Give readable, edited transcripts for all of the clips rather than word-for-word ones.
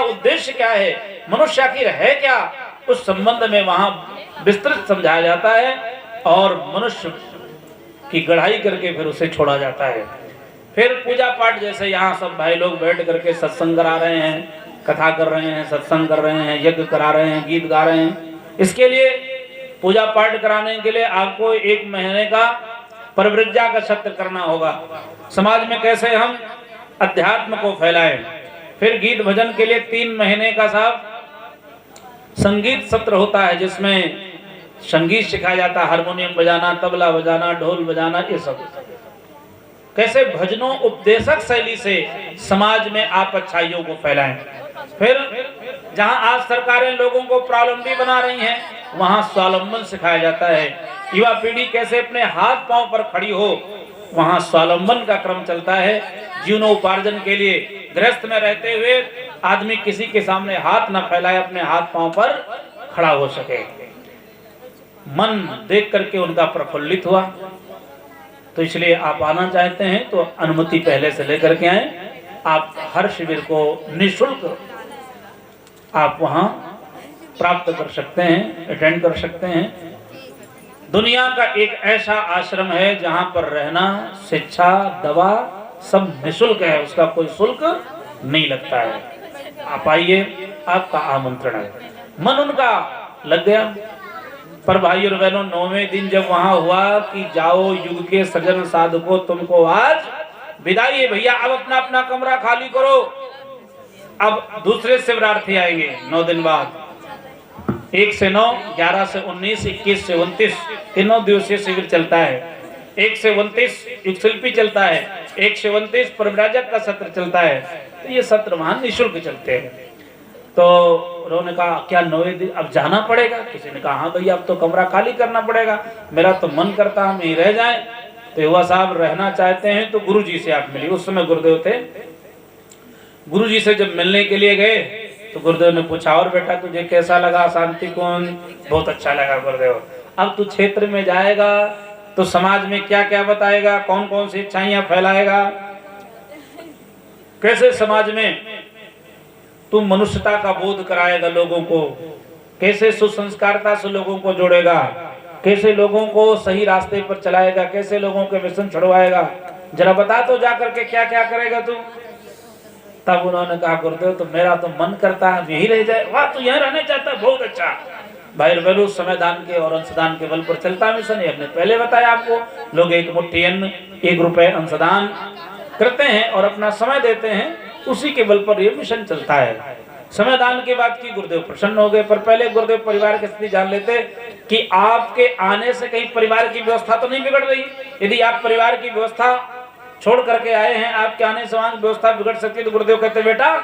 उद्देश्य क्या है, मनुष्य आखिर है क्या, उस संबंध में वहां विस्तृत समझाया जाता है और मनुष्य की गढ़ाई करके फिर उसे छोड़ा जाता है। फिर पूजा पाठ, जैसे यहाँ सब भाई लोग बैठ करके सत्संग करा रहे हैं, कथा कर रहे हैं, सत्संग कर रहे हैं, यज्ञ करा रहे हैं, गीत गा रहे हैं, इसके लिए पूजा पाठ कराने के लिए आपको 1 महीने का परिव्रज्या का सत्र करना होगा। समाज में कैसे हम अध्यात्म को फैलाएं। फिर गीत भजन के लिए 3 महीने का साहब संगीत सत्र होता है, जिसमें संगीत सिखाया जाता है, हारमोनियम बजाना, तबला बजाना, ढोल बजाना, ये सब। कैसे भजनों उपदेशक शैली से समाज में आप अच्छाइयों को फैलाएं। फिर जहां आज सरकारें लोगों को स्वावलंबी बना रही हैं, वहां स्वावलंबन सिखाया जाता है। युवा पीढ़ी कैसे अपने हाथ पांव पर खड़ी हो, वहां स्वावलंबन का क्रम चलता है। जीवनोपार्जन के लिए गृहस्थ में रहते हुए आदमी किसी के सामने हाथ न फैलाए, अपने हाथ पांव पर खड़ा हो सके। मन देख करके उनका प्रफुल्लित हुआ। तो इसलिए आप आना चाहते हैं तो अनुमति पहले से लेकर के आए। आप हर शिविर को निःशुल्क आप वहां प्राप्त कर सकते हैं, अटेंड कर सकते हैं। दुनिया का एक ऐसा आश्रम है जहां पर रहना, शिक्षा, दवा सब निःशुल्क है, उसका कोई शुल्क नहीं लगता है। आप आइए, आपका आमंत्रण है। मन उनका लग गया। पर भाई और बहनों, 9वें दिन जब वहां हुआ कि जाओ युग के सजन साधको, तुमको आज विदाई है भैया, अब अपना अपना कमरा खाली करो। अब दूसरे शिवरार्थी आएंगे 9 दिन बाद, 1 से 9, 11 से 19, 21 से 29, तीनों दिवसीय शिविर चलता है। 1 से 29 युग शिल्पी चलता है, 1 से 29 परिव्राजक का सत्र चलता है। तो ये सत्र वहां निःशुल्क चलते हैं। तो उन्होंने कहा क्या 9वें दिन अब जाना पड़ेगा? किसी ने कहा हाँ भैया अब तो कमरा खाली करना पड़ेगा, मेरा तो मन करता हम यहीं रह जाएं। तो युवा साहब रहना चाहते हैं तो गुरु जी से आप मिलिए। उस समय गुरुदेव थे। गुरु जी से जब मिलने के लिए गए तो गुरुदेव ने पूछा और बेटा तुझे कैसा लगा शांति कुंज? बहुत अच्छा लगा गुरुदेव। अब तू क्षेत्र में जाएगा तो समाज में क्या क्या बताएगा, कौन कौन सी इच्छाइयां फैलाएगा, कैसे समाज में तू मनुष्यता का बोध कराएगा लोगों को, कैसे सुसंस्कारता से लोगों को जोड़ेगा, कैसे लोगों को सही रास्ते पर चलाएगा, कैसे लोगों के व्यसन छुड़वाएगा, जरा बता तो जा करके क्या क्या करेगा तू। तब उन्होंने कहा गुरुदेव तो मेरा तो मन करता है यही रह जाए। वाह, तू यहीं रहना चाहता है, बहुत अच्छा। भाई बहनों, समय दान के और अंशदान के बल पर चलता मिशन है। हमने पहले बताया आपको, लोग 1 मुट्ठी अन्न 1 रुपए अंशदान करते हैं और अपना समय देते हैं, उसी के बल पर यह मिशन चलता है। समय दान के बाद की गुरुदेव प्रसन्न हो गए। पर पहले गुरुदेव परिवार की स्थिति जान लेते कि आपके आने से कहीं परिवार की व्यवस्था तो नहीं बिगड़ रही। यदि आप परिवार की व्यवस्था छोड़ करके आए हैं, आपके आने से वहां की व्यवस्था बिगड़ सकती है। तो गुरुदेव कहते बेटा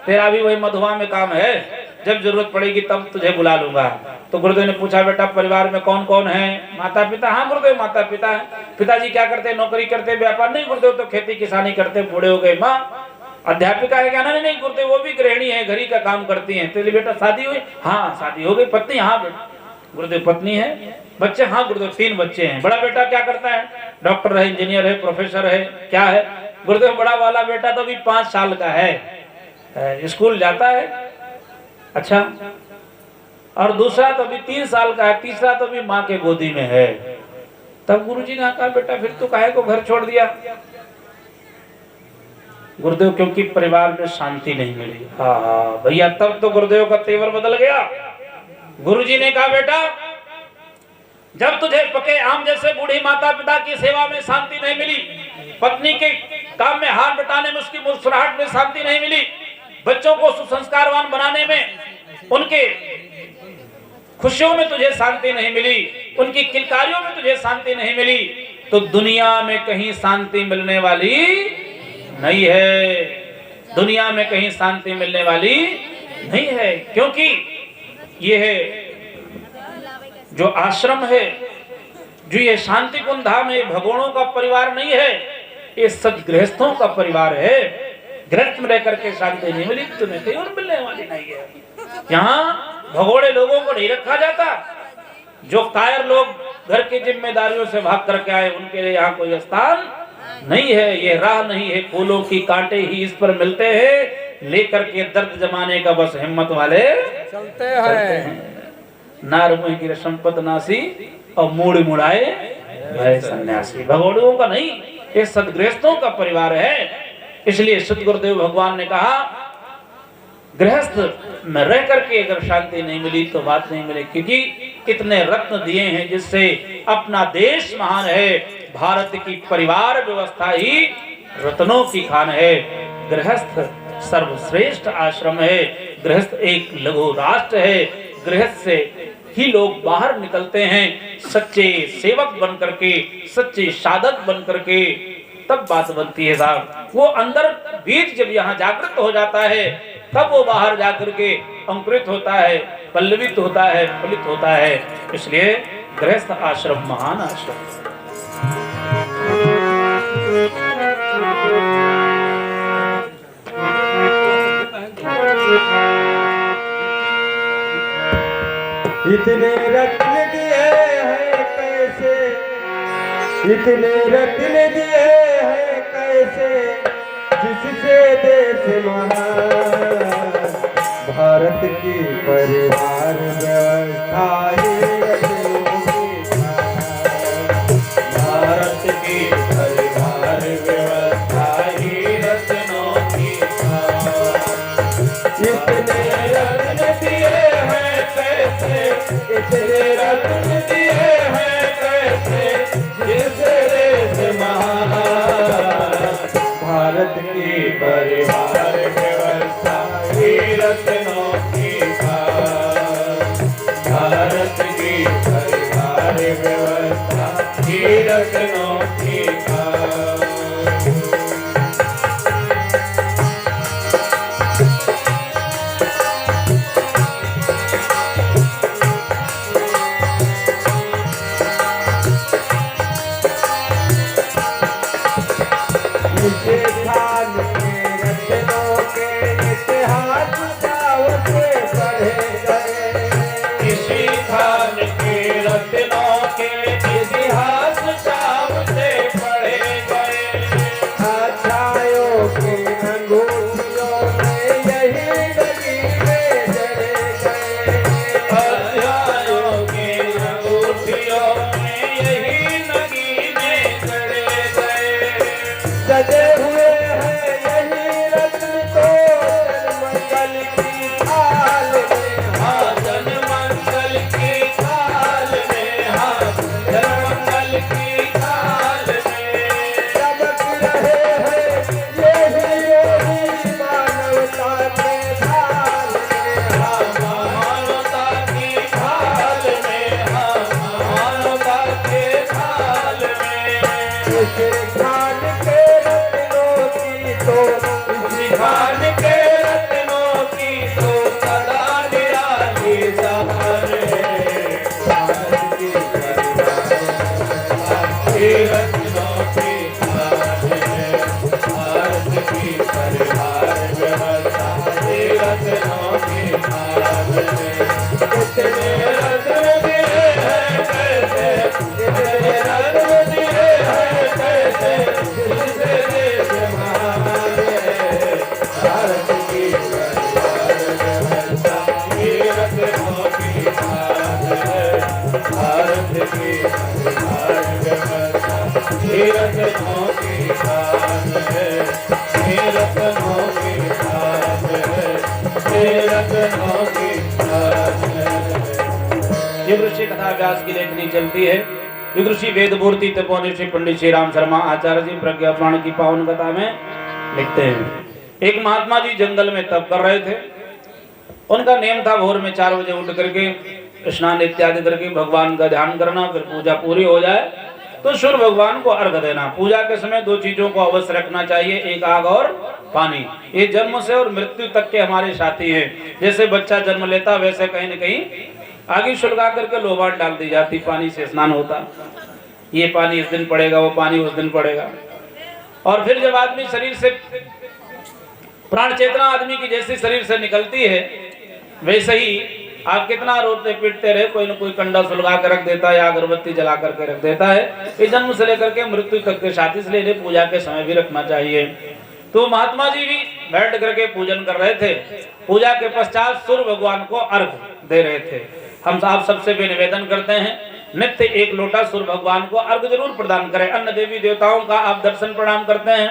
तेरा भी वही मधुआ में काम है, जब जरूरत पड़ेगी तब तुझे बुला लूंगा। तो गुरुदेव ने पूछा बेटा परिवार में कौन कौन है? माता पिता? हाँ गुरुदेव माता पिता है। पिताजी क्या करते? नौकरी करते, व्यापार? नहीं गुरुदेव तो खेती किसानी करते, बूढ़े हो गए। माँ अध्यापिका है क्या? नहीं गुरुदेव वो भी गृहिणी है, घर ही का काम करती है। तेरी बेटा शादी हुई? हाँ शादी हो गई। पत्नी? हाँ गुरुदेव पत्नी है। बच्चे? हाँ गुरुदेव 3 बच्चे हैं। बड़ा बेटा क्या करता है? डॉक्टर है, इंजीनियर है, प्रोफेसर है, क्या है? गुरुदेव बड़ा वाला बेटा तो अभी 5 साल का है, स्कूल जाता है। अच्छा, और दूसरा तो अभी 3 साल का है, तीसरा तो अभी माँ के गोदी में है। तब गुरुजी ने कहा बेटा फिर तू काहे को घर छोड़ दिया? गुरुदेव क्योंकि परिवार में शांति नहीं मिली। हाँ भैया, तब तो गुरुदेव का तेवर बदल गया। गुरुजी ने कहा बेटा जब तुझे पके आम जैसे बूढ़ी माता पिता की सेवा में शांति नहीं मिली, पत्नी के काम में हाथ बटाने में, उसकी मुस्कुराहट में शांति नहीं मिली, बच्चों को सुसंस्कारवान बनाने में, उनके खुशियों में तुझे शांति नहीं मिली, उनकी किलकारियों में तुझे शांति नहीं मिली, तो दुनिया में कहीं शांति मिलने वाली नहीं है। दुनिया में कहीं शांति मिलने वाली नहीं है। क्योंकि ये है जो आश्रम है, जो ये शांति कुंज धाम है, भगोड़ों का परिवार नहीं है, ये सच गृहस्थों का परिवार है। गृहस्थ में रहकर के शांति नहीं मिली, तुम्हें कहीं और मिलने वाली नहीं है। यहाँ भगोड़े लोगों को नहीं रखा जाता। जो कायर लोग घर की जिम्मेदारियों से भाग करके आए, उनके लिए यहाँ कोई स्थान नहीं है। ये राह नहीं है, फूलों की कांटे ही इस पर मिलते हैं, लेकर के दर्द जमाने का बस हिम्मत वाले चलते हैं। नार मुहि की संपत नासी और मूड़ मुड़ाए भय सन्यासी। भगोड़ों का नहीं, ये सदगृहस्थों का परिवार है। इसलिए सद्गुरुदेव भगवान ने कहा गृहस्थ में रह करके अगर शांति नहीं मिली तो बात नहीं मिली, क्योंकि इतने रत्न दिए हैं जिससे अपना देश महान है। भारत की परिवार व्यवस्था ही रत्नों की खान है। गृहस्थ सर्वश्रेष्ठ आश्रम है। गृहस्थ एक लघु राष्ट्र है। गृहस्थ से ही लोग बाहर निकलते हैं सच्चे सेवक बन करके, सच्चे साधक बन करके, तब बात बनती है साहब। वो अंदर बीज जब यहाँ जागृत हो जाता है तब वो बाहर जाकर के अंकुरित होता है, पल्लवित होता है, फलित होता है। इसलिए गृहस्थ आश्रम महान आश्रम। इतने रत्न दिए हैं कैसे, इतने रत्न दिए हैं कैसे, जिससे देश महान। भारत की परिवार व्यवस्था ही रत्नों की खान। भारत की परिवार व्यवस्था ही रत्नों की खान। इतने रत्न दिए हैं कैसे, इतने रत्न दिए हैं कैसे, जिससे देश महान। भारत की परिवार व्यवस्था ही रत्नों की खान। भारत की परिवार व्यवस्था ही रत्नों की खान। इसे खान के रत्नों के इतिहास दावते पढ़े गए। किसी खान के रत्नों के इतिहास दावते पढ़े गए। अच्छाइयों की अंगूठियों में यही नगीने जड़े गए। अच्छाइयों के अंगूठियों में यही नगीने जड़े गए। सजे हुए हैं यही रत्न तो मंगल की थाल में। हाँ जन मंगल की थाल में, हाँ जन मंगल की थाल में। चमक रहे हैं यही योगी मानवता के थाल में। हाँ मानवता की थाल में, हाँ मानवता के थाल में। इसे खान के रत्नों की तो, इसी खान के रत्नों की तो सदा निराली सफर है। भारत की ये रत्नों की खान है। भारत की परिवार व्यवस्था ये रत्नों की खान है। कितने रत्न दिए हैं कैसे, कितने रत्न दिए हैं कैसे, जिससे देश महान है। भारत की परिवार व्यवस्था ये रत्नों की खान है। भारत की परिवार व्यवस्था ये रत्नों की खान है। ये रत्नों की खान है। ये रत्नों की खान है। विदुषी कथा व्यास की लेखनी चलती है। विदुषी वेदमूर्ति तपोनिषि पंडित श्री राम शर्मा आचार्य जी प्रज्ञा पुराण की पावन कथा में लिखते हैं, एक महात्मा जी जंगल में तप कर रहे थे। उनका नियम था भोर में 4 बजे उठ करके स्नान इत्यादि करके भगवान का ध्यान करना, फिर पूजा पूरी हो जाए तो सूर्य भगवान को अर्घ देना। पूजा के समय 2 चीजों को अवश्य रखना चाहिए, एक आग और पानी। ये जन्म से और मृत्यु तक के हमारे साथी हैं। जैसे बच्चा जन्म लेता वैसे कहीं न कहीं आगे सुलगा करके लोबान डाल दी जाती, पानी से स्नान होता। ये पानी इस दिन पड़ेगा, वो पानी उस दिन पड़ेगा। और फिर जब आदमी शरीर से प्राण चेतना आदमी की जैसे शरीर से निकलती है वैसे ही आप कितना रोते पीटते रहे, कोई न कोई कंडा सुलगा कर रख देता है या अगरबत्ती जला करके रख देता है। ये जन्म से लेकर के मृत्यु तक के साथ, इसलिए पूजा के समय भी रखना चाहिए। तो महात्मा जी भी बैठ करके पूजन कर रहे थे। पूजा के पश्चात सूर्य भगवान को अर्घ दे रहे थे। हम आप सबसे भी निवेदन करते हैं, नित्य 1 लोटा सूर्य भगवान को अर्घ जरूर प्रदान करें। अन्य देवी देवताओं का आप दर्शन प्रणाम करते हैं,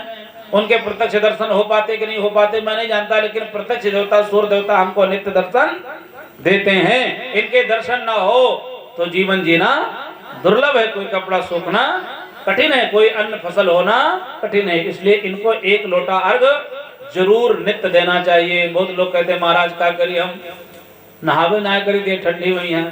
उनके प्रत्यक्ष दर्शन हो पाते कि नहीं हो पाते मैं नहीं जानता, लेकिन प्रत्यक्ष देवता सूर्य देवता हमको नित्य दर्शन देते हैं। इनके दर्शन न हो तो जीवन जीना दुर्लभ है, कोई कपड़ा सूखना कठिन है, कोई अन्न फसल होना कठिन है। इसलिए इनको 1 लोटा अर्घ जरूर नित्य देना चाहिए। बहुत लोग कहते हैं महाराज क्या करिए, हम नहावे नहा करी थे ठंडी में है,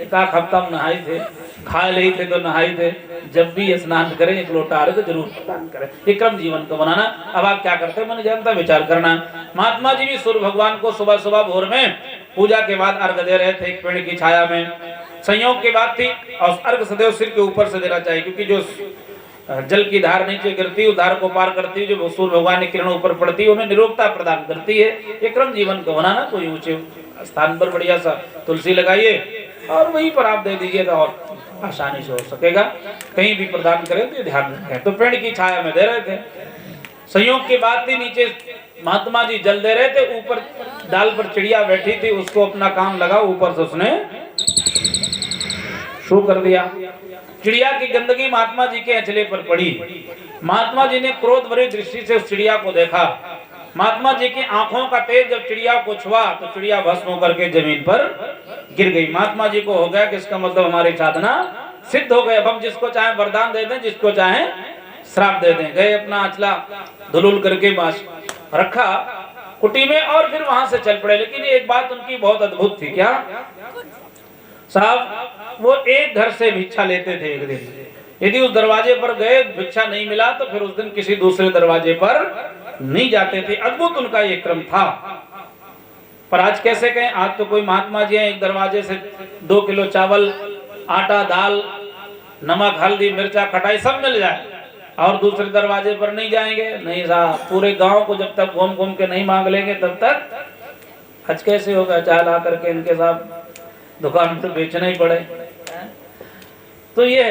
एक हफ्ता हम नहाए थे, खा ले थे तो नहाए थे। जब भी स्नान करें 1 लोटा अर्घ जरूर प्रदान करें, ये क्रम जीवन को बनाना। अब आप क्या करते हैं मैंने जानता, विचार करना। महात्मा जी भी सूर्य भगवान को सुबह सुबह भोर में पूजा के बाद अर्घ दे रहे थे, एक पेड़ की छाया में। संयोग की बात थी और अर्घ सदैव सिर के ऊपर से देना चाहिए, क्योंकि जो जल की धार नीचे गिरती है, धार को पार करती है, जो सूर्य भगवान की किरण ऊपर पड़ती है, उन्हें निरोगता प्रदान करती है। ये क्रम जीवन को बनाना। कोई ऊंचे स्थान पर बढ़िया सा तुलसी लगाइए और वहीं पर आप दे दीजिए तो और आसानी से हो सकेगा। कहीं भी प्रदान करें तो ध्यान रखें। तो पेड़ की छाया में दे रहे थे। संयोग की बात थी, नीचे महात्मा जी जल दे रहे थे, ऊपर डाल पर चिड़िया बैठी थी, उसको अपना काम लगा, ऊपर से उसने शू कर दिया। चिड़िया की गंदगी महात्मा जी के अंचले पर पड़ी। महात्मा जी ने क्रोध भरी दृष्टि से उस चिड़िया को देखा। महात्मा जी की आंखों का तेज जब चिड़िया को छुआ तो चिड़िया भस्म होकर के जमीन पर गिर गई। महात्मा जी को हो गया कि इसका मतलब हमारी साधना सिद्ध हो गई। अब हम जिसको चाहे वरदान दे दें, जिसको चाहे श्राप दे दें। गए अपना आंचला धुलुल करके बास रखा कुटी में और फिर वहां से चल पड़े। लेकिन एक बात उनकी बहुत अद्भुत थी। क्या साहब, वो एक घर से भिक्षा लेते थे। एक दिन यदि उस दरवाजे पर गए, भिक्षा नहीं मिला तो फिर उस दिन किसी दूसरे दरवाजे पर नहीं जाते थे। अद्भुत उनका ये क्रम था। पर आज कैसे कहें, आज तो कोई महात्मा जी हैं, एक दरवाजे से 2 किलो चावल, आटा, दाल, नमक, हल्दी, मिर्चा, खटाई सब मिल जाए और दूसरे दरवाजे पर नहीं जाएंगे। नहीं साहब, पूरे गांव को जब तक घूम घूम के नहीं मांग लेंगे तब तक आज कैसे होगा। चाल आकर के इनके साथ दुकान पर बेचना ही पड़े। तो ये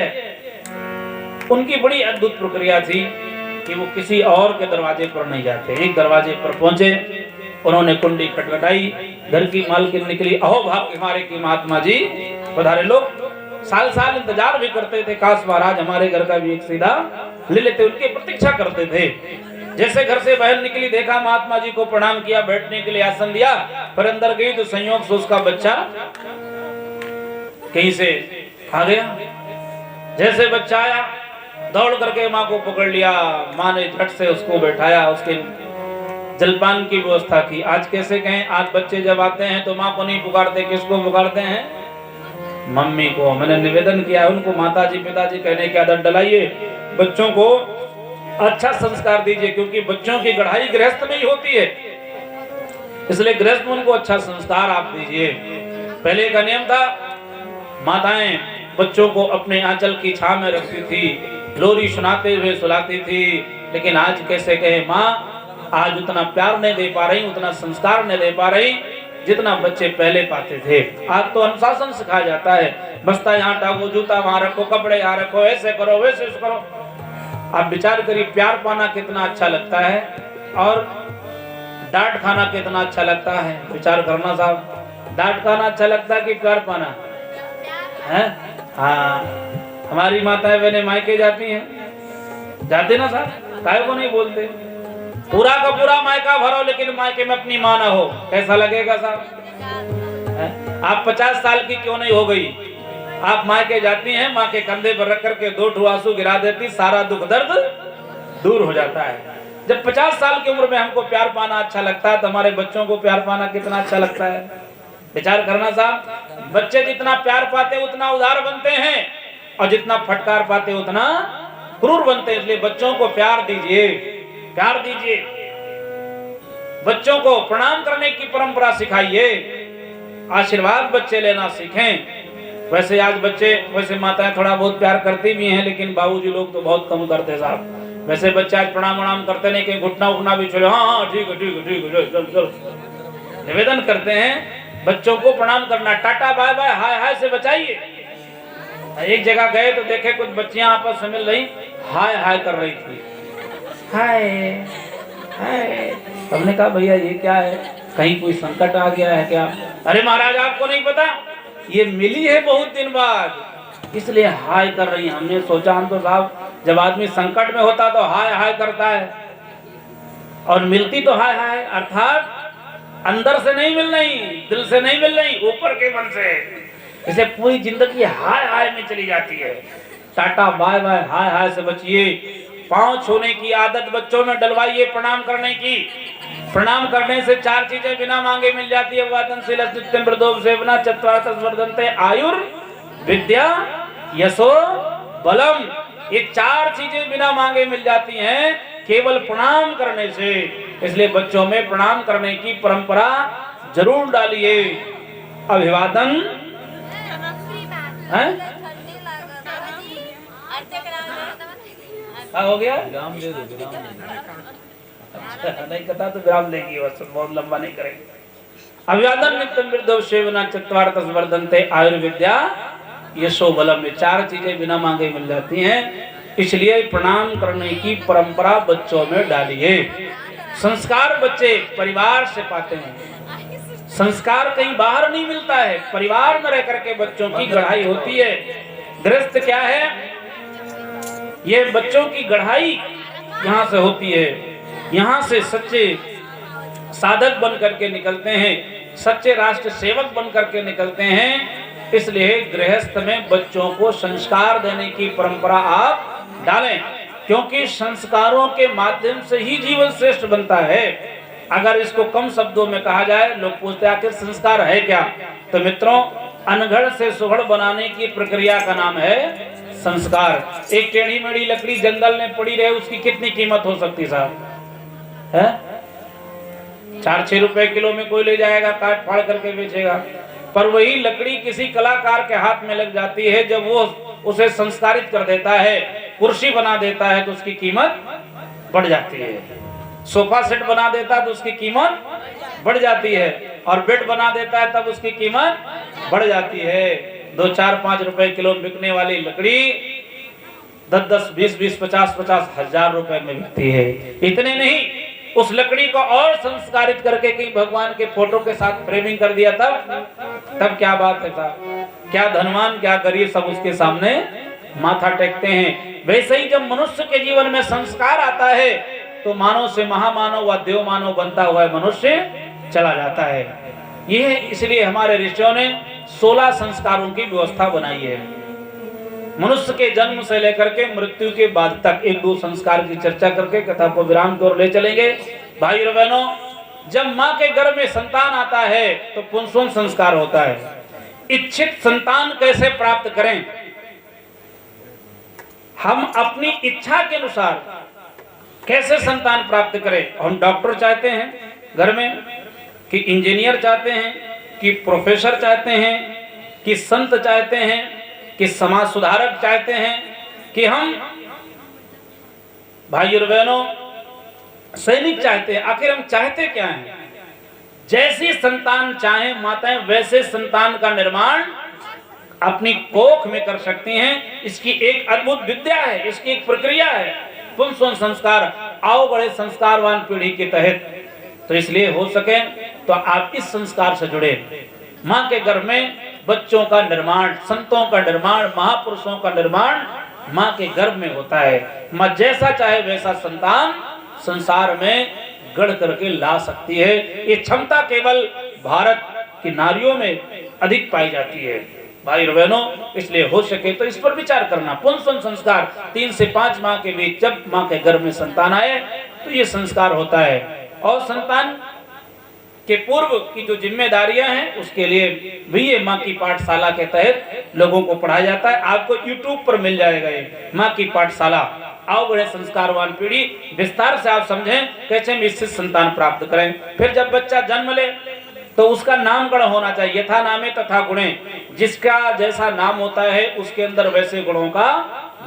उनकी बड़ी अद्भुत प्रक्रिया थी कि वो किसी और के दरवाजे पर नहीं जाते। एक दरवाजे पर पहुंचे, उन्होंने कुंडी खटखटाई, घर की मालकिन निकली। अहो भाग्य हमारे की महात्मा जी पधारे। लोग साल साल इंतजार भी करते थे, काश महाराज हमारे घर का भी एक सीधा ले लेते। उनकी प्रतीक्षा करते थे। जैसे घर से बहन निकली, देखा महात्मा जी को प्रणाम किया, बैठने के लिए आसन दिया, पर अंदर गई तो संयोग से उसका बच्चा कहीं से आ गया। जैसे बच्चा आया, दौड़ करके माँ को पकड़ लिया। माँ ने झट से उसको बैठाया, उसके जलपान की व्यवस्था की। आज कैसे कहें, आज बच्चे जब आते हैं तो माँ को नहीं पुकारते, किसको पुकारते हैं? मम्मी को। मैंने निवेदन किया उनको, माताजी पिताजी कहने की आदत डलाइए, बच्चों को अच्छा संस्कार दीजिए, क्योंकि बच्चों की गढ़ाई गृहस्थ में ही होती है। इसलिए गृहस्थ में उनको अच्छा संस्कार आप दीजिए। पहले का नियम था, माताएं बच्चों को अपने आंचल की छां में रखती थी, लोरी सुनाते हुए सुलाती थी। लेकिन आज कैसे कहे, माँ आज उतना प्यार नहीं दे पा रही, उतना संस्कार नहीं दे पा रही जितना बच्चे पहले पाते थे। आज तो अनुशासन सिखाया जाता है, बस्ता यहाँ टांगो, जूता वहां रखो, कपड़े यहाँ रखो, ऐसे करो वैसे करो। आप विचार करिए, प्यार पाना कितना अच्छा लगता है और डांट खाना कितना अच्छा लगता है। विचार करना साहब, डांट खाना अच्छा लगता है कि प्यार पाना है? हाँ, हमारी माताएं बहनें मायके जाती हैं, जाते ना साहब, काहे को नहीं बोलते? पूरा का पूरा मायका भरो लेकिन मायके में अपनी माँ ना हो, कैसा लगेगा साहब? आप 50 साल की क्यों नहीं हो गई, आप मायके जाती हैं, माँ के कंधे पर रख करके 2 ठो आंसू गिरा देती, सारा दुख दर्द दूर हो जाता है। जब 50 साल की उम्र में हमको प्यार पाना अच्छा लगता है तो हमारे बच्चों को प्यार पाना कितना अच्छा लगता है। विचार करना साहब, बच्चे जितना प्यार पाते उतना उदार बनते हैं और जितना फटकार पाते उतना क्रूर बनते हैं। इसलिए बच्चों को प्यार दीजिए, प्यार दीजिए। बच्चों को प्रणाम करने की परंपरा सिखाइए, आशीर्वाद बच्चे लेना सीखें। वैसे आज बच्चे, वैसे माताएं थोड़ा बहुत प्यार करती भी हैं, लेकिन बाबूजी लोग तो बहुत कम करते साहब। वैसे बच्चे आज प्रणाम वणाम करते नहीं, कि घुटना उठना भी छोड़ो, हाँ हाँ ठीक है ठीक है ठीक है, चल चल। निवेदन करते हैं बच्चों को प्रणाम करना, टाटा बाय बाय हाय हाय से बचाइए। एक जगह गए तो देखे कुछ बच्चियां आपस में मिल रही, हाय हाय कर रही थी, हाय हाय। हमने कहा भैया ये क्या है, कहीं कोई संकट आ गया है क्या? अरे महाराज आपको नहीं पता, ये मिली है बहुत दिन बाद इसलिए हाय कर रही हैं। हमने सोचा हम तो साहब जब आदमी संकट में होता तो हाय हाय करता है और मिलती तो हाय हाय, अर्थात अंदर से नहीं मिल रही, दिल से नहीं मिल रही, ऊपर के मन से। इसे पूरी जिंदगी हाय हाय में चली जाती है। टाटा बाय बाय हाय हाय से बचिए। पांव छूने की आदत बच्चों में डलवाइए, प्रणाम करने की। प्रणाम करने से 4 चीजें बिना मांगे मिल जाती है। वादनशील नित्यं वृद्धो सेवना चत्वारः वर्धन्ते आयुर विद्या यशो बलम। ये 4 चीजें बिना मांगे मिल जाती हैं केवल प्रणाम करने से। इसलिए बच्चों में प्रणाम करने की परंपरा जरूर डालिए। अभिवादन है हो गया, विराम दे दो, विराम दे दो। अच्छा नहीं कथा तो विराम देगी, बस बहुत लंबा नहीं करेंगे। अभिवादन नित्यं वृद्धो सेवना चत्वारः वर्धन्ते आयुर्विद्या यशो बलम। 4 चीजें बिना मांगे मिल जाती हैं, इसलिए प्रणाम करने की परंपरा बच्चों में डालिए। संस्कार बच्चे परिवार से पाते हैं, संस्कार कहीं बाहर नहीं मिलता है, परिवार में रह करके बच्चों की गढ़ाई होती है। गृहस्थ क्या है, ये बच्चों की गढ़ाई यहाँ से होती है। यहाँ से सच्चे साधक बन करके निकलते हैं, सच्चे राष्ट्र सेवक बन करके निकलते हैं। इसलिए गृहस्थ में बच्चों को संस्कार देने की परंपरा आप डालें, क्योंकि संस्कारों के माध्यम से ही जीवन श्रेष्ठ बनता है। अगर इसको कम शब्दों में कहा जाए, लोग पूछते हैं आखिर संस्कार है क्या, तो मित्रों अनघड़ से सुघड़ बनाने की प्रक्रिया का नाम है संस्कार। एक टेढ़ी मेढ़ी लकड़ी जंगल में पड़ी रहे, उसकी कितनी कीमत हो सकती साहब है? 4-6 रुपए किलो में कोई ले जाएगा, काट फाड़ करके बेचेगा। पर वही लकड़ी किसी कलाकार के हाथ में लग जाती है, जब वो उसे संस्कारित कर देता है, कुर्सी बना देता है, तो उसकी कीमत बढ़ जाती है। सोफा सेट बना देता है तो उसकी कीमत बढ़ जाती है, और बेड बना देता है तब उसकी कीमत बढ़ जाती है। 2-4-5 रुपए किलो बिकने वाली लकड़ी 10-10, 20-20, 50-50 हजार रुपए में बिकती है। इतने नहीं, उस लकड़ी को और संस्कारित करके कहीं भगवान के फोटो के साथ फ्रेमिंग कर दिया, तब क्या बात है साहब, क्या धनवान क्या गरीब सब उसके सामने माथा टेकते हैं। वैसे ही जब मनुष्य के जीवन में संस्कार आता है तो मानव से महामानव व देव मानव बनता हुआ मनुष्य चला जाता है। ये इसलिए हमारे ऋषियों ने 16 संस्कारों की व्यवस्था बनाई है। मनुष्य के जन्म से लेकर के मृत्यु के बाद तक 1-2 संस्कार की चर्चा करके कथा को विराम की ओर ले चलेंगे। भाई और बहनों, जब माँ के गर्भ में संतान आता है तो पुंसवन संस्कार होता है। इच्छित संतान कैसे प्राप्त करें, हम अपनी इच्छा के अनुसार कैसे संतान प्राप्त करें। हम डॉक्टर चाहते हैं घर में, कि इंजीनियर चाहते हैं, कि प्रोफेसर चाहते हैं, कि संत चाहते हैं, कि समाज सुधारक चाहते हैं, कि हम भाई और बहनों सैनिक चाहते हैं। आखिर हम चाहते क्या हैं? जैसी संतान चाहे माताएं वैसे संतान का निर्माण अपनी कोख में कर सकती हैं। इसकी एक अद्भुत विद्या है, इसकी एक प्रक्रिया है, पुंसवन संस्कार। आओ बड़े संस्कारवान पीढ़ी के तहत, तो इसलिए हो सके तो आप इस संस्कार से जुड़े। माँ के गर्भ में बच्चों का निर्माण, संतों का निर्माण, महापुरुषों का निर्माण माँ के गर्भ में होता है। माँ जैसा चाहे वैसा संतान संसार में गढ़ करके ला सकती है। ये क्षमता केवल भारत की नारियों में अधिक पाई जाती है। भाई और बहनों, इसलिए हो सके तो इस पर विचार करना। पुंसवन संस्कार 3 से 5 माह के बीच जब माँ के गर्भ में संतान आए तो ये संस्कार होता है। और संतान के पूर्व की जो जिम्मेदारियां हैं उसके लिए भी ये माँ की पाठशाला के तहत लोगों को पढ़ाया जाता है। आपको YouTube पर मिल जाएगा ये माँ की पाठशाला। आओ बड़े संस्कारवान पीढ़ी, विस्तार से आप समझें कैसे निश्चित संतान प्राप्त करें। फिर जब बच्चा जन्म ले तो उसका नामकरण होना चाहिए। यथा नामे तथा गुणे, जिसका जैसा नाम होता है उसके अंदर वैसे गुणों का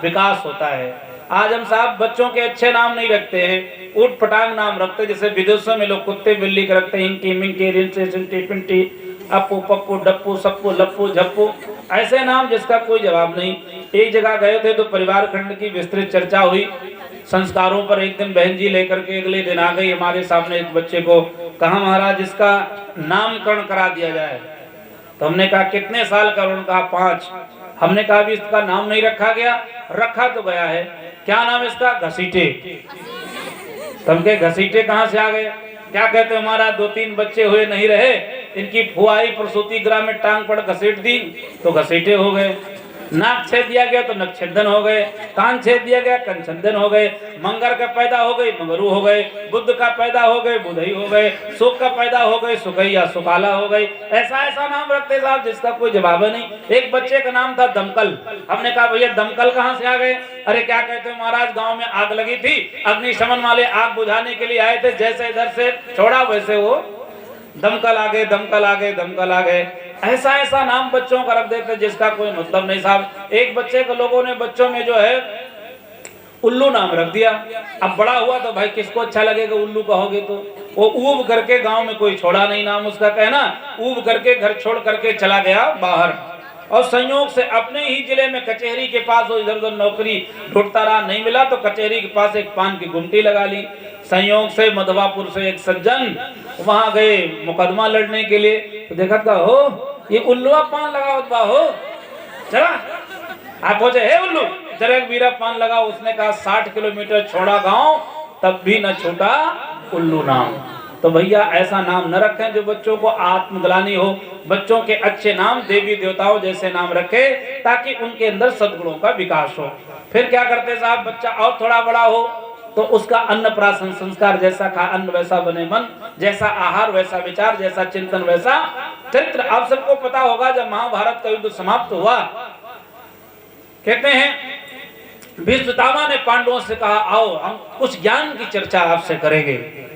विकास होता है। आज हम साहब बच्चों के अच्छे नाम नहीं रखते हैं, ऊट पटांग नाम रखते हैं। जैसे विदेशों में लोग कुत्ते बिल्ली के रखते हैं, हिंकी मिंकी रिंची सिंटी पिंटी, अपू पप्पू डप्पू सप्पू लप्पू झप्पू। ऐसे नाम जिसका कोई जवाब नहीं। एक जगह गए थे तो परिवार खंड की विस्तृत चर्चा हुई संस्कारों पर। एक दिन बहन जी लेकर के अगले दिन आ गई हमारे सामने एक बच्चे को, कहा महाराज इसका नामकरण करा दिया जाए। तो हमने कहा कितने साल का? उन्होंने कहा 5। हमने कहा भी इसका नाम नहीं रखा गया। रखा तो गया है, क्या नाम इसका? घसीटे। तुम के घसीटे कहाँ से आ गए? क्या कहते हो हमारा 2-3 बच्चे हुए नहीं रहे, इनकी फुआई प्रसूति गृह में टांग पड़ घसीट दी तो घसीटे हो गए। नाक छेद दिया गया तो नक्षेदन हो गए, कान छेद दिया गया कंछेदन हो गए, मंगर का पैदा हो गई मंगरू हो गए, बुद्ध का पैदा हो गए बुधई हो गए, सुख का पैदा हो गए सुखैया सुकाला हो गई। ऐसा ऐसा नाम रखते साहब जिसका कोई जवाब नहीं। एक बच्चे का नाम था दमकल। हमने कहा भैया दमकल कहाँ से आ गए? अरे क्या कहते हो महाराज गाँव में आग लगी थी, अग्निशमन वाले आग बुझाने के लिए आए थे, जैसे इधर से छोड़ा वैसे वो दमकल आ गए, दमकल आ गए, दमकल आ गए। ऐसा ऐसा नाम बच्चों का रख देते जिसका कोई मतलब नहीं साहब। एक बच्चे को लोगों ने बच्चों में जो है उल्लू नाम रख दिया। अब बड़ा हुआ तो भाई किसको अच्छा लगेगा उल्लू कहोगे तो? वो ऊब करके गांव में कोई छोड़ा नहीं नाम उसका, कहना ऊब करके घर छोड़ करके चला गया बाहर। और संयोग से अपने ही जिले में कचहरी के पास वो इधर उधर नौकरी ढूंढता रहा, नहीं मिला तो कचहरी के पास एक पान की गुमटी लगा ली। संयोग से मधवापुर से एक सज्जन वहां गए मुकदमा लड़ने के लिए, तो देखा था हो ये उल्लुआ पान लगा हो, चला आप पहुंचे हे उल्लू जरा वीरा पान लगा। उसने कहा 60 किलोमीटर छोड़ा गांव तब भी न छूटा उल्लू नाम। तो भैया ऐसा नाम न रखें जो बच्चों को आत्मग्लानि हो। बच्चों के अच्छे नाम देवी देवताओं जैसे नाम रखे ताकि उनके अंदर सद्गुणों का विकास हो। फिर क्या करते साहब, बच्चा और थोड़ा बड़ा हो तो उसका अन्नप्राशन संस्कार, जैसा खा अन्न वैसा बने मन, जैसा आहार वैसा विचार, जैसा चिंतन वैसा चरित्र। आप सबको पता होगा जब महाभारत का युद्ध समाप्त हुआ, कहते हैं भीष्म पितामह ने पांडवों से कहा आओ हम कुछ ज्ञान की चर्चा आपसे करेंगे।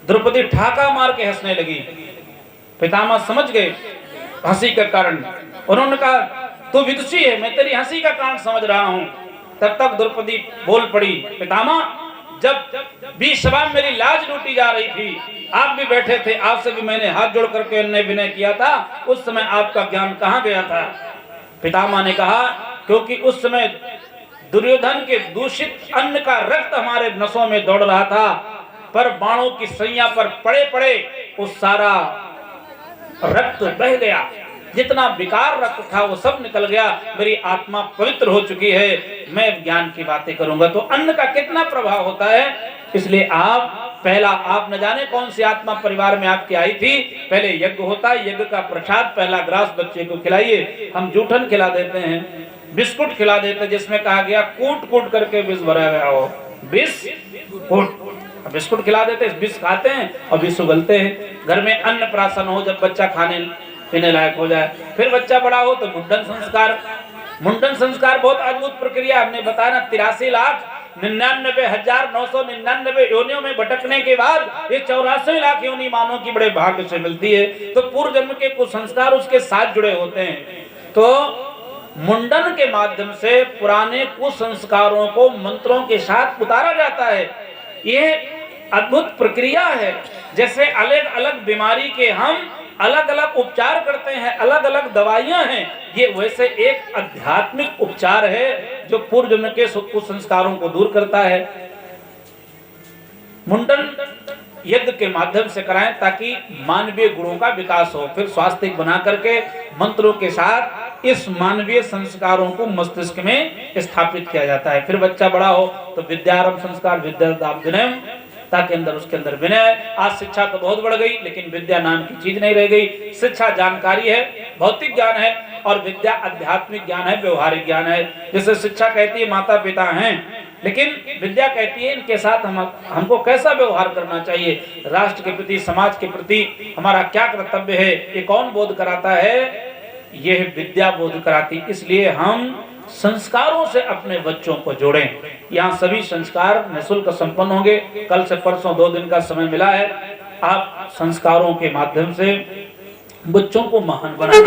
द्रौपदी ठाका मार के हंसने लगी। पितामह समझ गए हंसी का कारण। उन्होंने कहा तू विदुषी है, मैं तेरी हंसी का कारण समझ रहा हूं। तब तक द्रौपदी बोल पड़ी, पितामह जब बीच सभा में मेरी लाज लूटी जा रही थी, आप भी बैठे थे, आपसे भी मैंने हाथ जोड़ करके अन्य विनय किया था, उस समय आपका ज्ञान कहाँ गया था? पितामह ने कहा क्योंकि उस समय दुर्योधन के दूषित अन्न का रक्त हमारे नसों में दौड़ रहा था, पर बाणों की सैया पर पड़े पड़े उस सारा रक्त बह गया, जितना विकार रक्त था वो सब निकल गया, मेरी आत्मा पवित्र हो चुकी है, मैं ज्ञान की बातें करूंगा। तो अन्न का कितना प्रभाव होता है। इसलिए आप पहला, आप न जाने कौन सी आत्मा परिवार में आपकी आई थी, पहले यज्ञ होता है, यज्ञ का प्रसाद पहला ग्रास बच्चे को खिलाइए। हम जूठन खिला देते हैं, बिस्कुट खिला देते हैं जिसमें कहा गया कूट कूट करके विष भरा गया हो, बिस्कुट खिला देते हैं, विष खाते हैं और विष उगलते हैं। घर में अन्न प्राशन हो, जब बच्चा खाने पीने लायक हो जाए। फिर बच्चा बड़ा हो तो मुंडन संस्कार। मुंडन संस्कार बहुत अद्भुत प्रक्रिया, हमने बताया ना 83,99,999 योनियों में भटकने के बाद ये 84 लाख योनि मानव की बड़े भाग्य से मिलती है। तो पूर्व जन्म के कुछ संस्कार उसके साथ जुड़े होते हैं। तो मुंडन के माध्यम से पुराने कुसंस्कारों को मंत्रों के साथ उतारा जाता है। ये अद्भुत प्रक्रिया है। जैसे अलग अलग बीमारी के हम अलग अलग उपचार करते हैं, अलग अलग दवाइयां हैं, ये वैसे एक आध्यात्मिक उपचार है जो पूर्व जन्म के कुसंस्कारों को दूर करता है। मुंडन यज्ञ के माध्यम से कराएं ताकि मानवीय गुणों का विकास हो। फिर स्वास्थ्य बना करके मंत्रों के साथ इस मानवीय संस्कारों को मस्तिष्क में स्थापित किया जाता है। फिर बच्चा बड़ा हो तो विद्यारंभ संस्कार, विद्यादाभिनय, ताकि अंदर उसके अंदर विनय। आज शिक्षा तो बहुत बढ़ गई लेकिन विद्या नाम की चीज नहीं रह गई। शिक्षा जानकारी है, भौतिक ज्ञान है, और विद्या आध्यात्मिक ज्ञान है, व्यवहारिक ज्ञान है। जैसे शिक्षा कहती है माता पिता हैं, लेकिन विद्या कहती है इनके साथ हमको कैसा व्यवहार करना चाहिए, राष्ट्र के प्रति, समाज के प्रति हमारा क्या कर्तव्य है, ये कौन बोध कराता है? यह विद्या बोध कराती। इसलिए हम संस्कारों से अपने बच्चों को जोड़ें। यहाँ सभी संस्कार निःशुल्क संपन्न होंगे। कल से परसों 2 दिन का समय मिला है। आप संस्कारों के माध्यम से बच्चों को महान बनाएं।